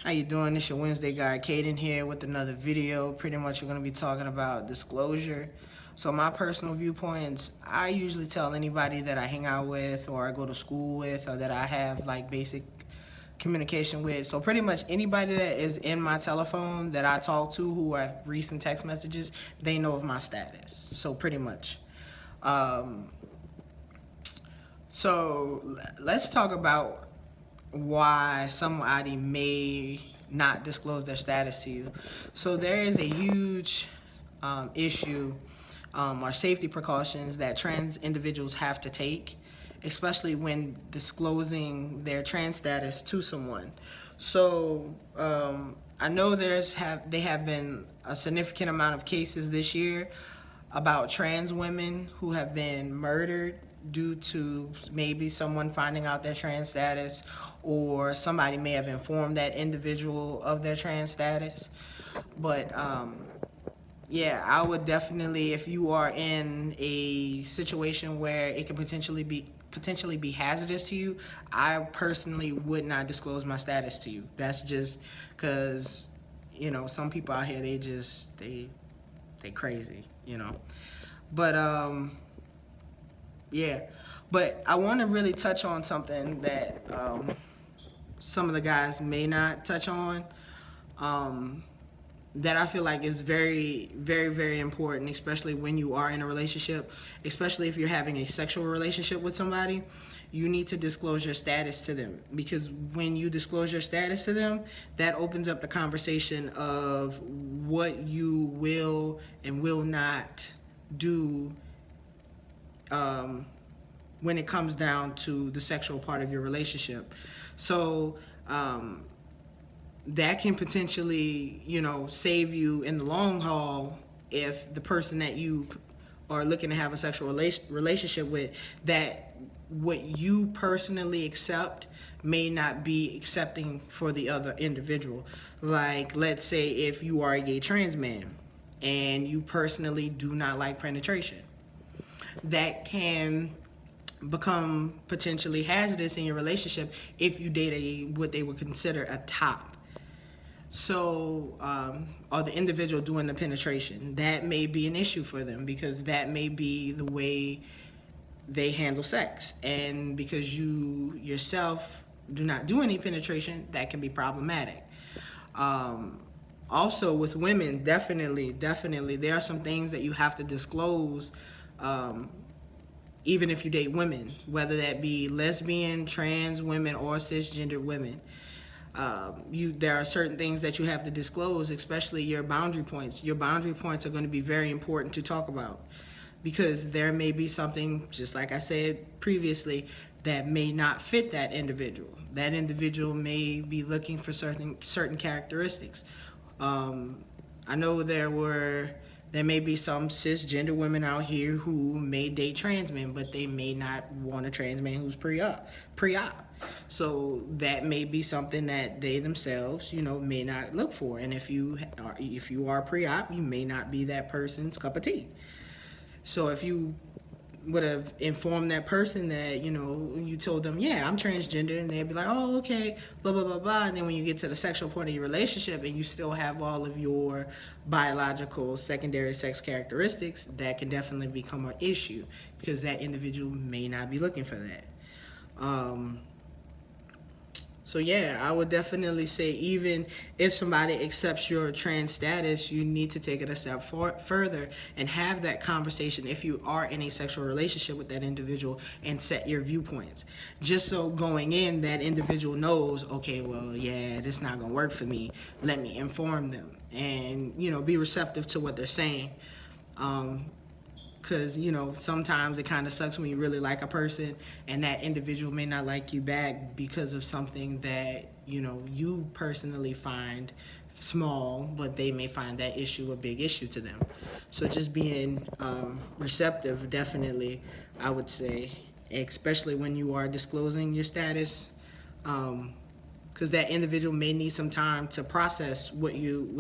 How you doing? It's your Wednesday guy, Khaiden here with another video. Pretty much we're going to be talking about disclosure. So my personal viewpoints, I usually tell anybody that I hang out with or I go to school with or that I have like basic communication with. So pretty much anybody that is in my telephone that I talk to who have recent text messages, they know of my status. So pretty much. Um, so let's talk about why somebody may not disclose their status to you. So there is a huge issue or safety precautions that trans individuals have to take, especially when disclosing their trans status to someone. So I know there have been a significant amount of cases this year about trans women who have been murdered due to maybe someone finding out their trans status, or somebody may have informed that individual of their trans status. But yeah, I would definitely, if you are in a situation where it could potentially be hazardous to you, I personally would not disclose my status to you. That's just because, you know, some people out here, they crazy, you know. But yeah, but I want to really touch on something that some of the guys may not touch on, that I feel like is very, very, very important, especially when you are in a relationship, especially if you're having a sexual relationship with somebody. You need to disclose your status to them, because when you disclose your status to them, that opens up the conversation of what you will and will not do when it comes down to the sexual part of your relationship. So that can potentially, you know, save you in the long haul if the person that you are looking to have a sexual relationship with, that what you personally accept may not be accepting for the other individual. Like, let's say if you are a gay trans man and you personally do not like penetration, that can become potentially hazardous in your relationship if you date what they would consider a top. So, or the individual doing the penetration, that may be an issue for them, because that may be the way they handle sex. And because you yourself do not do any penetration, that can be problematic. Also with women, definitely, there are some things that you have to disclose, even if you date women, whether that be lesbian, trans women, or cisgender women. There are certain things that you have to disclose, especially your boundary points. Your boundary points are going to be very important to talk about, because there may be something, just like I said previously, that may not fit that individual. That individual may be looking for certain characteristics. I know there may be some cisgender women out here who may date trans men, but they may not want a trans man who's pre-op. So that may be something that they themselves, you know, may not look for. And if you are pre-op, you may not be that person's cup of tea. So if you would have informed that person that, you know, you told them, yeah, I'm transgender, and they'd be like, oh, okay, blah, blah, blah, blah. And then when you get to the sexual point of your relationship and you still have all of your biological secondary sex characteristics, that can definitely become an issue, because that individual may not be looking for that. So yeah, I would definitely say, even if somebody accepts your trans status, you need to take it a step further and have that conversation if you are in a sexual relationship with that individual, and set your viewpoints. Just so going in, that individual knows, okay, well, yeah, this is not gonna work for me. Let me inform them, and, you know, be receptive to what they're saying. Because, you know, sometimes it kind of sucks when you really like a person and that individual may not like you back because of something that, you know, you personally find small, but they may find that issue a big issue to them. So just being receptive, definitely, I would say, especially when you are disclosing your status, because that individual may need some time to process what you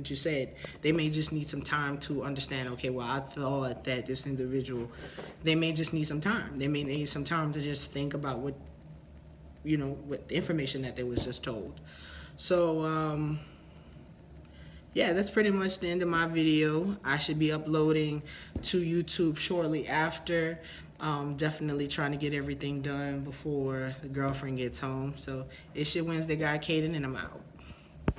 said. They may just need some time to understand, okay, well, I thought that this individual, they may just need some time. They may need some time to just think about what the information that they was just told. So, yeah, that's pretty much the end of my video. I should be uploading to YouTube shortly after. Definitely trying to get everything done before the girlfriend gets home. So it's your Wednesday guy, Khaiden, and I'm out.